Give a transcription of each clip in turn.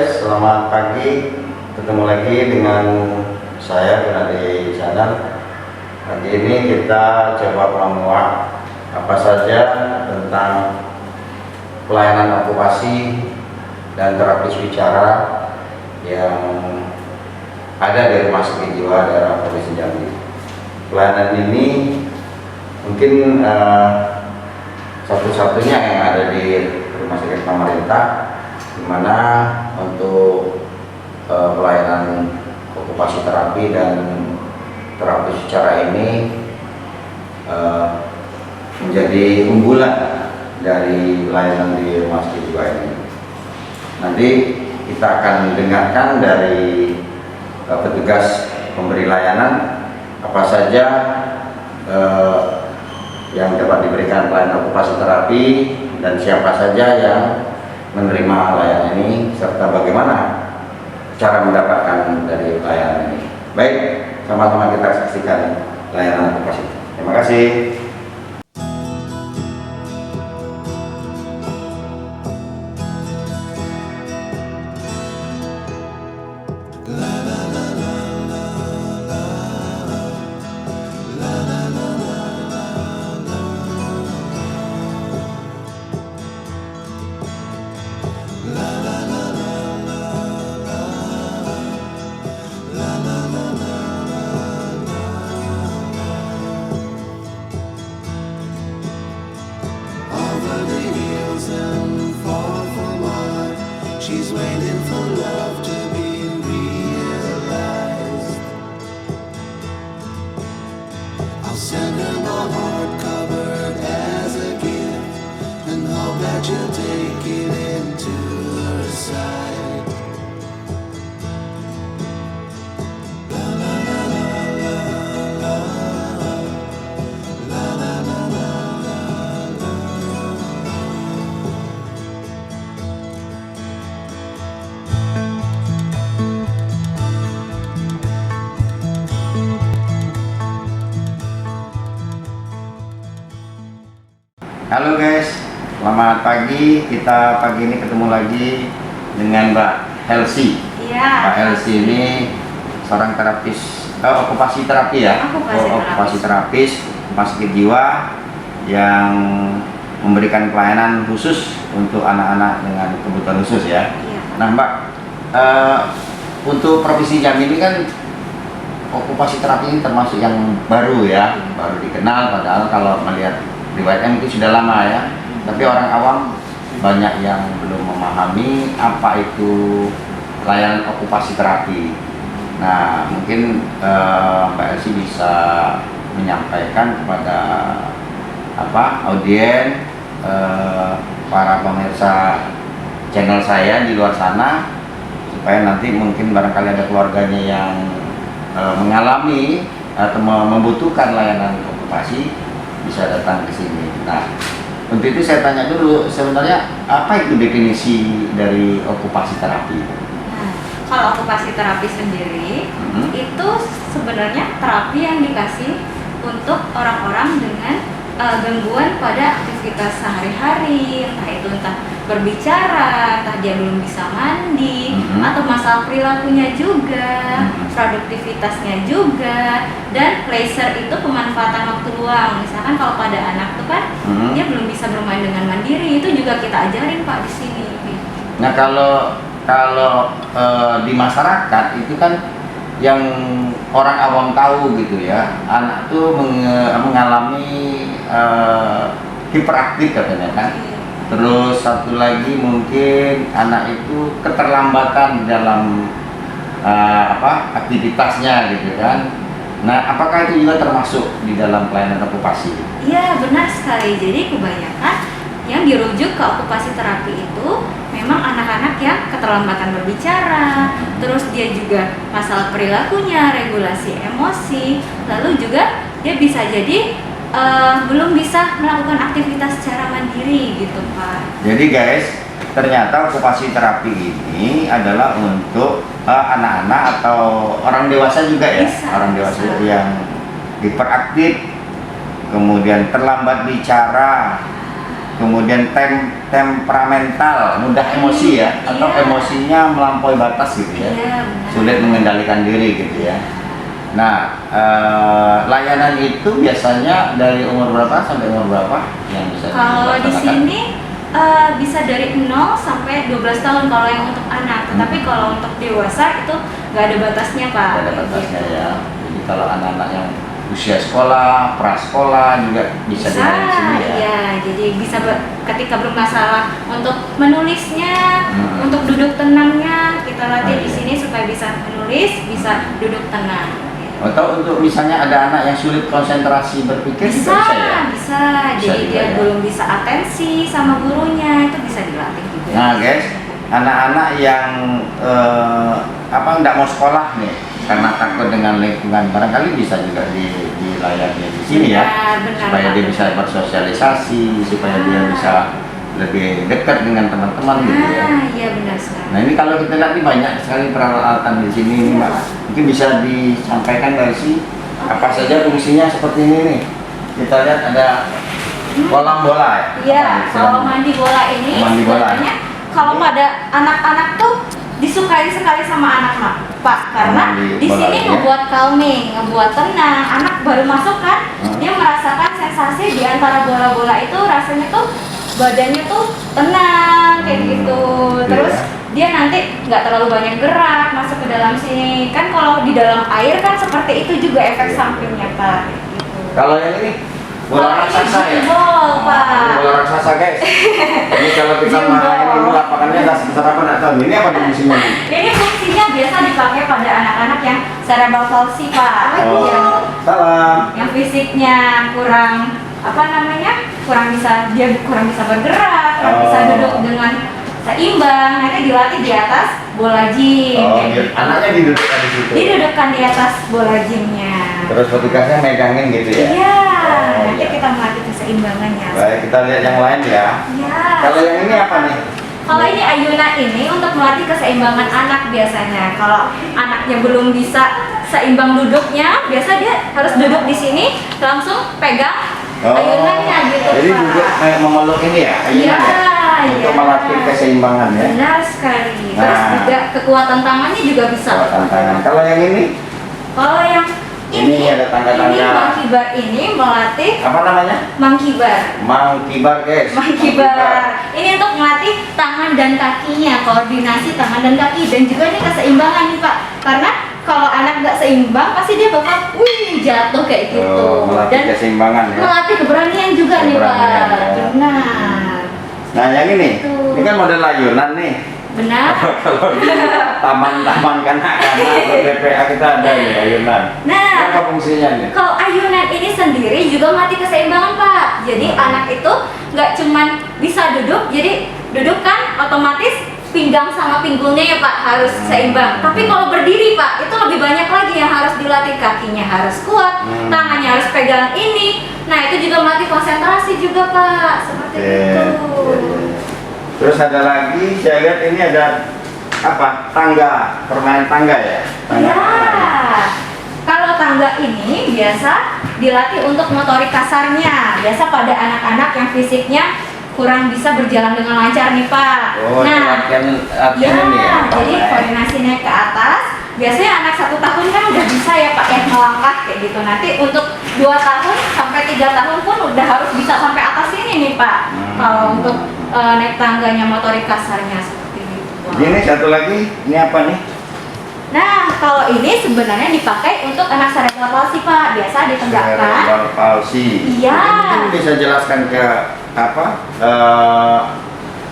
guys, selamat pagi. Ketemu lagi dengan saya Gunadi Channel. Pagi ini kita coba menguak apa saja tentang pelayanan okupasi dan terapis bicara yang ada di Rumah Sakit Jiwa daerah Provinsi Jambi. Pelayanan ini mungkin satu-satunya yang ada di rumah sakit pemerintah, di mana untuk pelayanan okupasi terapi dan terapi secara ini menjadi unggulan dari pelayanan di rumah sakit jiwa ini. Nanti kita akan dengarkan dari petugas pemberi layanan apa saja yang dapat diberikan pelayanan okupasi terapi dan siapa saja yang menerima layanan ini serta bagaimana cara mendapatkan dari layanan ini. Baik, sama-sama kita saksikan layanan okupasi. Terima kasih. She's waiting for love to be realized. I'll send her my heart covered as a gift and hope that you'll take it into her side. La la la la la la la la la la. Halo guys, selamat pagi. Kita pagi ini ketemu lagi dengan Mbak Helsi. Iya. Mbak Helsi ini seorang terapis okupasi terapi ya. Okupasi terapis rumah sakit jiwa yang memberikan pelayanan khusus untuk anak-anak dengan kebutuhan khusus ya. Iya. Nah Mbak, untuk Provinsi Jambi ini kan okupasi terapi ini termasuk yang baru ya, baru dikenal. Padahal kalau melihat riwayatnya itu sudah lama ya, tapi orang awam banyak yang belum memahami apa itu layanan okupasi terapi. Nah mungkin Mbak Elsie bisa menyampaikan kepada audien, para pemirsa channel saya di luar sana, supaya nanti mungkin barangkali ada keluarganya yang mengalami atau membutuhkan layanan okupasi bisa datang ke sini. Nah, untuk itu saya tanya dulu, sebenarnya apa itu definisi dari okupasi terapi? Nah, kalau okupasi terapi sendiri itu sebenarnya terapi yang dikasih untuk orang-orang dengan gangguan pada aktivitas sehari-hari, entah berbicara, entah dia belum bisa mandi, atau masalah perilakunya juga, produktivitasnya juga, dan pleasure itu pemanfaatan waktu luang. Misalkan kalau pada anak tuh kan dia belum bisa bermain dengan mandiri, itu juga kita ajarin Pak di sini. Nah kalau di masyarakat itu kan yang orang awam tahu gitu ya, anak tuh mengalami hiperaktif katanya kan. Terus satu lagi mungkin anak itu keterlambatan dalam aktivitasnya gitu kan. Nah, apakah itu juga termasuk di dalam pelayanan okupasi? Iya, benar sekali. Jadi kebanyakan yang dirujuk ke okupasi terapi itu memang anak-anak yang keterlambatan berbicara, terus dia juga masalah perilakunya, regulasi emosi, lalu juga dia bisa jadi belum bisa melakukan aktivitas secara mandiri gitu Pak. Jadi guys, ternyata okupasi terapi ini adalah untuk anak-anak atau orang dewasa juga ya, orang dewasa yang hiperaktif, kemudian terlambat bicara, kemudian temperamental, mudah emosi ya, atau Iya. emosinya melampaui batas gitu ya, Iya, benar. sulit mengendalikan diri gitu ya. Nah, layanan itu biasanya dari umur berapa sampai umur berapa yang bisa Kalau di dilaksanakan? sini bisa dari 0 sampai 12 tahun kalau yang untuk anak. Tetapi kalau untuk dewasa itu nggak ada batasnya, Pak. Tidak ada batasnya Gitu. ya. Jadi kalau anak-anak yang usia sekolah, prasekolah juga bisa Bisa, dilayani di sini ya. iya. Jadi bisa ketika bermasalah untuk menulisnya, untuk duduk tenangnya, kita latih Oh, di iya. sini supaya bisa menulis, bisa duduk tenang. Atau untuk misalnya ada anak yang sulit konsentrasi berpikir Bisa, juga bisa ya. bisa. Bisa Jadi juga dia ya. belum bisa atensi sama gurunya, itu bisa dilatih juga. Nah guys, anak-anak yang nggak mau sekolah nih karena takut dengan lingkungan, barangkali bisa juga dilayani di sini ya, Benar, supaya Pak. dia bisa bersosialisasi, supaya dia Ah. bisa lebih dekat dengan teman-teman gitu ya. Iya benar sekali. Nah ini kalau kita lihat nih banyak sekali peralatan di sini nih Mbak. Mungkin bisa disampaikan dari sini apa saja fungsinya seperti ini nih. Kita lihat ada kolam bola ya. Iya, Apa kalau istilahnya? mandi bola ini Mandi bola. sebenarnya kalau pada anak-anak tuh disukai sekali sama anak Pak, karena Mandi di bola sini ya. ngebuat calming, ngebuat tenang. Anak baru masuk kan, dia merasakan sensasi di antara bola-bola itu, rasanya tuh badannya tuh tenang kayak gitu. Terus Iya. dia nanti nggak terlalu banyak gerak masuk ke dalam sini. Kan kalau di dalam air kan seperti itu juga efek Iya. sampingnya Pak. Gitu. Kalau yang ini bola raksasa ya. Jimbol, Pak. Ini bola raksasa guys. Ini kalau kita Jimbol. main ini lapangannya nggak sebesar apa nggak tahu. Ini apa fungsinya nih? Ini fungsinya biasa dipakai pada anak-anak yang cerebral palsy, Pak. Oh, salam. Yang fisiknya kurang kurang bisa bergerak, kurang bisa Oh. duduk dengan seimbang. Nanti dilatih di atas bola gym. Oh, kayak gitu. anaknya didudukkan di situ. Didudukkan di atas bola gymnya. Terus petugasnya megangin gitu ya. Iya, Oh, nanti iya. kita melatih keseimbangannya. Baik, kita lihat yang lain ya. Iya. Kalau yang ini apa nih? Kalau ini ayunan ini untuk melatih keseimbangan anak biasanya. Kalau anaknya belum bisa seimbang duduknya, biasa dia harus duduk di sini langsung pegang ayunannya gitu, Jadi Pak. duduk kayak mengeluk ini ya, Iya, ayunan ya? Untuk iya. melatih keseimbangan ya. Benar sekali. Terus Nah. juga kekuatan tangannya juga bisa. Kalau tantangan. Kalau yang ini Kalau yang Ini ada tangga-tangga. Ini monkey bar ini melatih apa namanya? monkey bar. Monkey bar guys. Monkey bar. Ini untuk melatih tangan dan kakinya, koordinasi tangan dan kaki, dan juga ini keseimbangan nih Pak. Karena kalau anak nggak seimbang pasti dia bakal jatuh kayak gitu. Oh, melatih Dan keseimbangan ya. melatih keberanian juga nih Pak. Keberanian, ya. Benar. Nah yang ini, Itu. ini kan model ayunan nih. Benar. Kalau di taman-taman kanak-kanak atau TPA kita ada nih ayunan. Nah, Ini apa fungsinya nih? kalau ayunan ini sendiri juga melatih keseimbangan Pak. Jadi anak itu nggak cuman bisa duduk, jadi duduk kan otomatis pinggang sama pinggulnya ya Pak harus seimbang. Tapi kalau berdiri Pak, itu lebih banyak lagi yang harus dilatih. Kakinya harus kuat, tangannya harus pegang ini. Nah itu juga melatih konsentrasi juga Pak, seperti itu. Terus ada lagi, saya lihat ini ada apa? Tangga, permainan tangga ya? Tangga. Ya, kalau tangga ini biasa dilatih untuk motorik kasarnya. Biasa pada anak-anak yang fisiknya kurang bisa berjalan dengan lancar nih Pak. Oh, itu latihan ini ya? jadi koordinasi naik ke atas. Biasanya anak 1 tahun kan udah bisa ya Pak yang melangkah kayak gitu. Nanti untuk 2 tahun sampai 3 tahun pun udah harus bisa sampai atas ini nih Pak. Kalau untuk naik tangganya motorik kasarnya seperti itu. Ini satu lagi, ini apa nih? Nah, kalau ini sebenarnya dipakai untuk anak cerebral palsy Pak. Biasa ditegakkan. Cerebral palsy. Iya. Mungkin bisa jelaskan ke apa?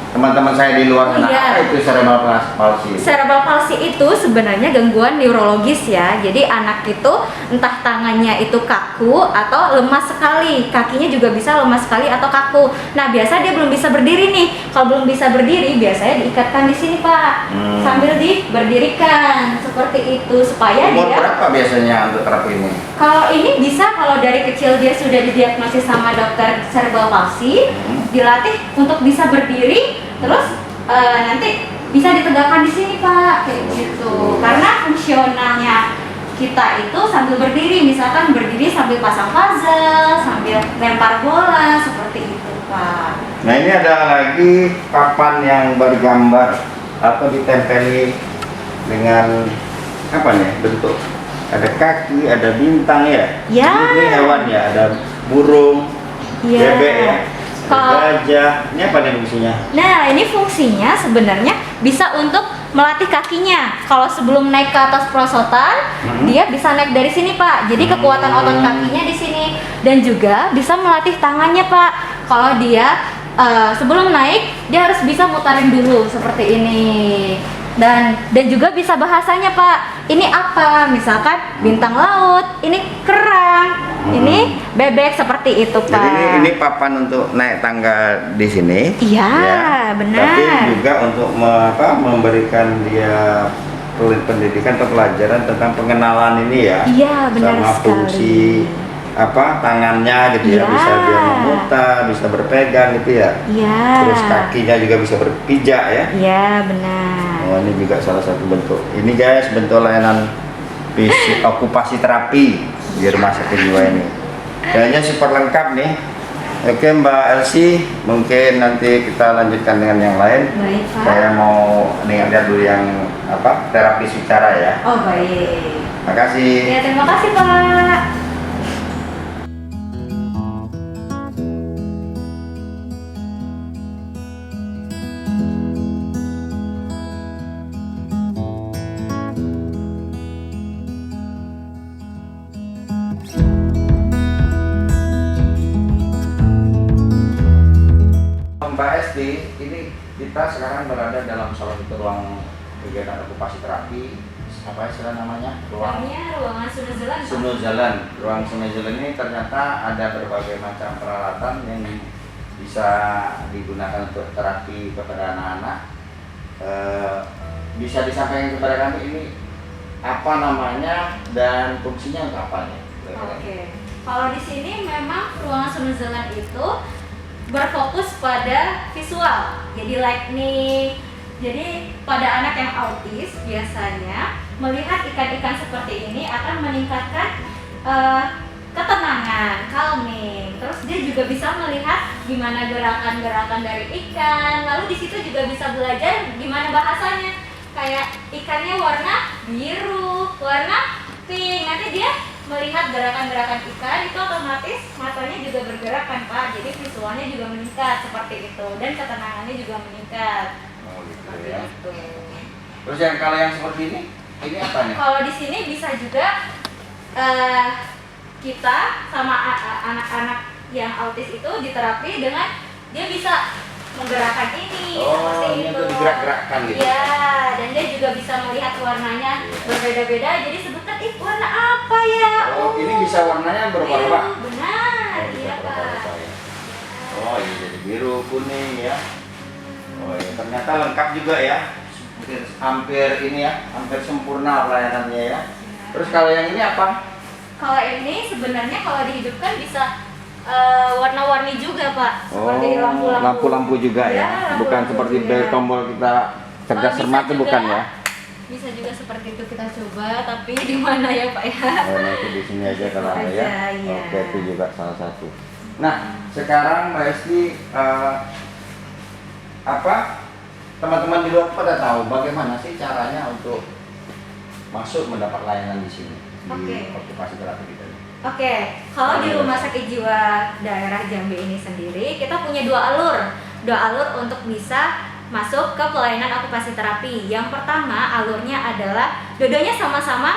Teman-teman saya di luar sana, Iya. apa itu cerebral palsy? Cerebral palsy itu sebenarnya gangguan neurologis ya. Jadi anak itu entah tangannya itu kaku atau lemas sekali, kakinya juga bisa lemas sekali atau kaku. Nah biasa dia belum bisa berdiri nih. Kalau belum bisa berdiri biasanya diikatkan di sini Pak, sambil diberdirikan seperti itu supaya Umur dia. berapa biasanya untuk terapi ini? Kalau ini bisa kalau dari kecil dia sudah didiagnosis sama dokter cerebral palsy, dilatih untuk bisa berdiri, terus nanti bisa ditegakkan di sini Pak, kayak gitu. Karena fungsionalnya kita itu sambil berdiri, misalkan berdiri sambil pasang puzzle, sambil lempar bola, seperti itu Pak. Nah ini ada lagi papan yang bergambar atau ditempeli dengan apa nih bentuk? Ada kaki, ada bintang ya. Ya. Ini hewan ya, ada burung, Ya. bebek ya, ada Kalau- gajah. Ini apa nih fungsinya? Nah, ini fungsinya sebenarnya bisa untuk melatih kakinya. Kalau sebelum naik ke atas perosotan, dia bisa naik dari sini, Pak. Jadi kekuatan otot kakinya di sini dan juga bisa melatih tangannya, Pak. Kalau dia sebelum naik, dia harus bisa mutarin dulu seperti ini. Dan juga bisa bahasanya, Pak. Ini apa? Misalkan bintang laut, ini kerang, ini bebek seperti itu, Pak. Jadi ini papan untuk naik tangga di sini. Iya, ya. benar. Tapi juga untuk memberikan dia pendidikan atau pelajaran tentang pengenalan ini ya. Iya, benar sama sekali. fungsi tangannya gitu ya, Iya. bisa dia memutar, bisa berpegang gitu ya. Iya. Terus kakinya juga bisa berpijak ya. Iya, benar. Oh, ini juga salah satu bentuk. Ini guys, bentuk layanan okupasi terapi di rumah sakit jiwa ini. Kayaknya super lengkap nih. Oke Mbak Elsie, mungkin nanti kita lanjutkan dengan yang lain. Baik, Pak. Saya mau lihat dulu yang terapi bicara ya. Oh, baik. Makasih. Ya, terima kasih, Pak. Mbak Esti, ini kita sekarang berada dalam salah satu ruang kegiatan okupasi terapi. Apa istilah namanya? Namanya ruangan Sunezelan, Pak. Sunezelan. Ruang Sunezelan ini ternyata ada berbagai macam peralatan yang bisa digunakan untuk terapi kepada anak-anak. Bisa disampaikan kepada kami ini apa namanya dan fungsinya untuk apa nih? Oke. Kalau di sini memang ruangan Sunezelan itu berfokus pada visual. Jadi lightning. Jadi pada anak yang autis biasanya melihat ikan-ikan seperti ini akan meningkatkan ketenangan, calming. Terus dia juga bisa melihat gimana gerakan-gerakan dari ikan. Lalu di situ juga bisa belajar gimana bahasanya. Kayak ikannya warna biru, warna pink. Nanti dia melihat gerakan-gerakan ikan itu otomatis matanya juga bergerak kan, Pak. Jadi visualnya juga meningkat seperti itu dan ketenangannya juga meningkat. Oh, gitu Seperti ya. itu. Terus kalau yang seperti ini apa nih? Kalau di sini bisa juga kita sama anak-anak yang autis itu diterapi dengan dia bisa menggerakkan ini Oh, seperti ini itu. untuk digerak-gerakkan gitu. Iya, dan dia juga bisa melihat warnanya berbeda-beda. Jadi sebutan warna apa ya? Oh, ini bisa warnanya berubah-ubah. Biru, benar. Oh, bisa Iya, Pak. berubah-ubah ya. Oh, ini jadi biru, kuning ya. Oh, ya, ternyata lengkap juga ya. Hampir ini ya, hampir sempurna pelayanannya ya. Terus kalau yang ini apa? Kalau ini sebenarnya kalau dihidupkan bisa warna-warni juga, Pak. Oh, Seperti lampu-lampu. lampu-lampu juga ya. lampu-lampu Bukan seperti juga. bel tombol kita cerdas Bisa cermat itu juga. bukan ya. Bisa juga seperti itu kita coba, tapi di mana ya, Pak ya? Oh, nanti di sini aja kalau ada ya. Aja, iya. Oke, itu juga salah satu. Nah, sekarang Mbak Esti teman-teman di luar pada tahu bagaimana sih caranya untuk masuk mendapat layanan di sini Oke. di okupasi terapi kita ini? Oke, kalau di Rumah Sakit Jiwa Daerah Jambi ini sendiri, kita punya dua alur untuk bisa masuk ke pelayanan okupasi terapi. Yang pertama, alurnya adalah dua-duanya sama-sama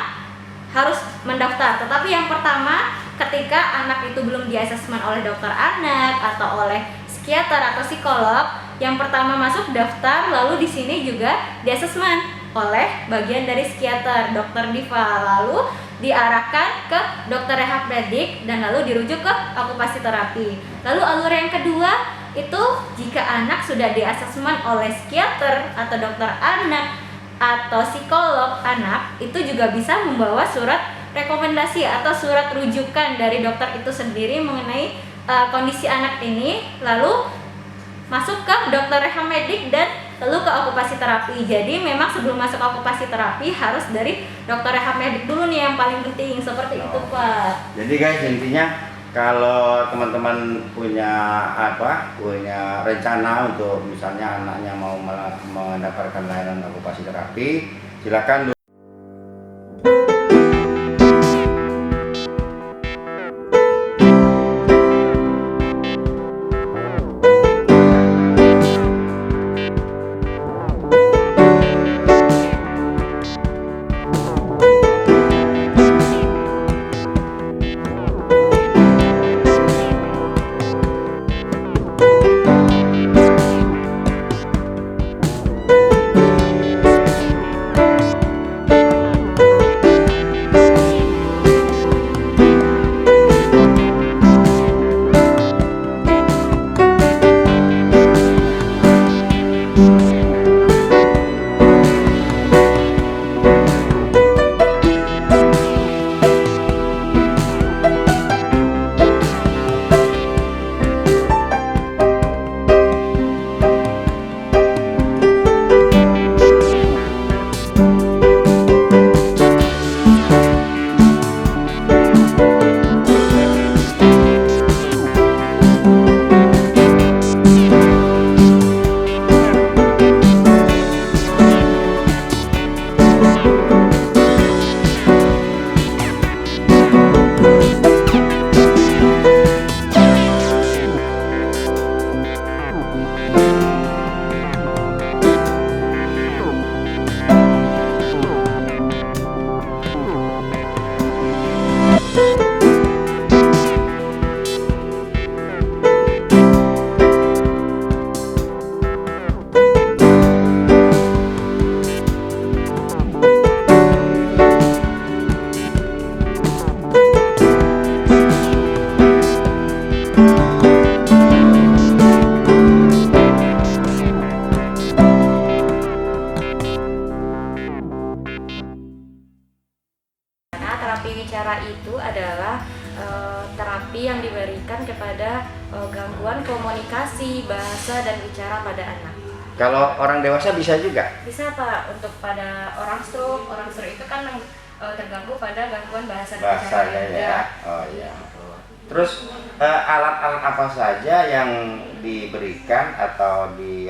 harus mendaftar. Tetapi yang pertama, ketika anak itu belum di-asesmen oleh dokter anak atau oleh psikiater atau psikolog, yang pertama masuk daftar, lalu di sini juga di-asesmen oleh bagian dari psikiater, dokter Diva, lalu diarahkan ke dokter rehab medik dan lalu dirujuk ke okupasi terapi. Lalu alur yang kedua itu jika anak sudah di-asesmen oleh psikiater atau dokter anak atau psikolog anak, itu juga bisa membawa surat rekomendasi atau surat rujukan dari dokter itu sendiri mengenai kondisi anak ini, lalu masuk ke dokter rehab medik dan lalu ke okupasi terapi. Jadi memang sebelum masuk okupasi terapi harus dari dokter rehab medik dulu nih yang paling penting, seperti itu, Pak. Jadi guys, intinya Kalau teman-teman punya punya rencana untuk misalnya anaknya mau mendapatkan layanan okupasi terapi, silakan. Terapi wicara itu adalah terapi yang diberikan kepada gangguan komunikasi, bahasa, dan bicara pada anak. Kalau orang dewasa bisa juga? Bisa Pak, untuk pada orang stroke itu kan terganggu pada gangguan bahasa dan bicara Bahasanya juga. ya. Oh iya. Terus alat-alat apa saja yang diberikan atau di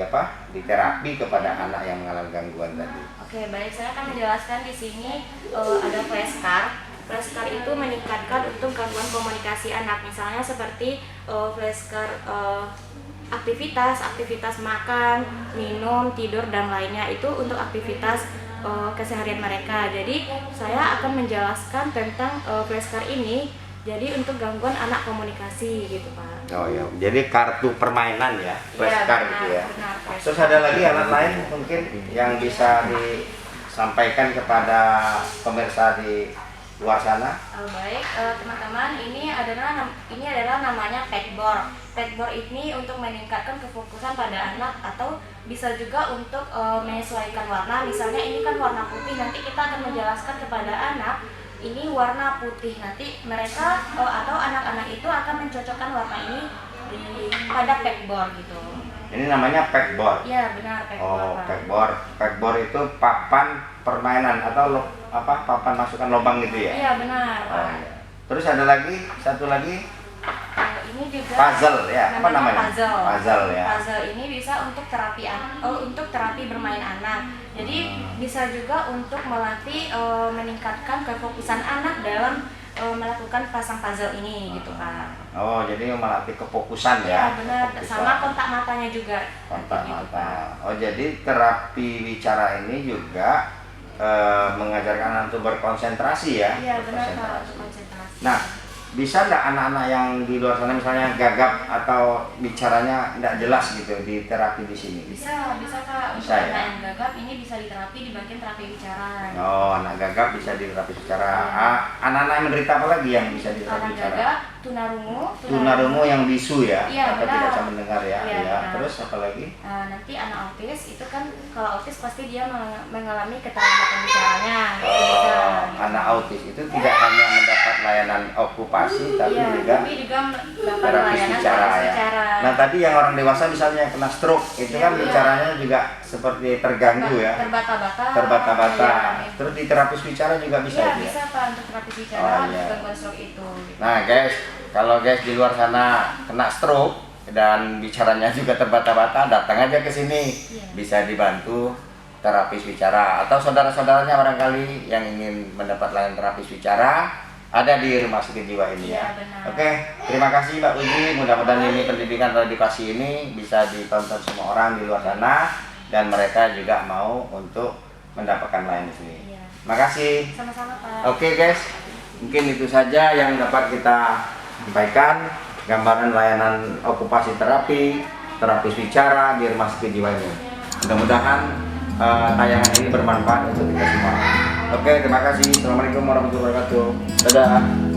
terapi kepada anak yang mengalami gangguan tadi? Oke, baik, saya akan menjelaskan di sini ada flashcard. Flashcard itu meningkatkan untuk gangguan komunikasi anak, misalnya seperti flashcard aktivitas makan, minum, tidur, dan lainnya. Itu untuk aktivitas keseharian mereka. Jadi saya akan menjelaskan tentang flashcard ini. Jadi untuk gangguan anak komunikasi gitu Pak. Oh ya, jadi kartu permainan ya, flashcard gitu ya. Benar, flashcard. Terus ada lagi alat lain mungkin yang bisa disampaikan kepada pemirsa di luar sana? Baik, teman-teman, ini adalah namanya pegboard. Pegboard ini untuk meningkatkan kefokusan pada anak atau bisa juga untuk menyesuaikan warna. Misalnya ini kan warna putih, nanti kita akan menjelaskan kepada anak ini warna putih. Nanti mereka atau anak-anak itu akan mencocokkan warna ini pada pegboard gitu. Ini namanya pegboard. Iya benar, pegboard. Oh, Pak. pegboard. Pegboard itu papan permainan atau papan masukkan lubang gitu ya? Iya benar, Pak. Oh, iya. Terus ada lagi, satu lagi Ini juga puzzle ya, apa namanya? Puzzle. Puzzle ya. Puzzle ini bisa untuk terapi bermain anak. Jadi bisa juga untuk melatih meningkatkan kefokusan anak dalam melakukan pasang puzzle ini gitu Pak. Oh, jadi melatih kefokusan Iya ya? benar, Kefokusan. sama kontak matanya juga. Kontak Gitu, mata. Pak. Oh, jadi terapi wicara ini juga mengajarkan anak untuk berkonsentrasi ya? Iya benar Pak, Berkonsentrasi. untuk konsentrasi. Nah, bisa nggak anak-anak yang di luar sana misalnya gagap atau bicaranya nggak jelas gitu di terapi di sini? Bisa Pak. Untuk Bisa, ya? anak yang gagap ini bisa diterapi di bagian terapi bicara. Oh, anak gagap bisa diterapi bicara. Iya. Anak-anak yang menderita apa lagi yang bisa diterapi Anak bicara? gagap, tunarungu. Tunarungu yang bisu ya? Iya, Atau benar. tidak bisa mendengar ya? Iya, Iya. benar. Terus apa lagi? Nanti anak autis itu kan kalau autis pasti dia mengalami keterlambatan bicaranya. Oh, anak autis itu tidak hanya mendapat layanan okupasi tapi Iya, juga tapi juga mendapat terapis layanan bicara terapis ya. bicara. Nah, tadi yang orang dewasa misalnya kena stroke itu Iya, kan iya. bicaranya juga seperti terganggu ya. Terbata-bata. Terbata-bata. Iya. Terus di terapis bicara juga bisa Iya, ya? bisa Pak untuk terapis bicara Oh, untuk iya. gangguan stroke itu. Gitu. Nah guys, Kalau guys di luar sana kena stroke dan bicaranya juga terbata-bata, datang aja ke sini. Iya. Bisa dibantu terapis bicara, atau saudara-saudaranya barangkali yang ingin mendapat layanan terapis bicara ada di Rumah Sakit Jiwa ini ya. Iya, benar. Oke, terima kasih Mbak Puji. Mudah-mudahan ini pendidikan atau edukasi ini bisa ditonton semua orang di luar sana dan mereka juga mau untuk mendapatkan layanan di sini. Iya. Makasih. Sama-sama Pak. Oke guys, mungkin itu saja yang dapat kita sampaikan, gambaran layanan okupasi terapi, terapis bicara di Rumah Sakit Jiwa ini. Mudah-mudahan tayangan ini bermanfaat untuk kita semua. Oke, terima kasih. Assalamualaikum warahmatullahi wabarakatuh. Dadah.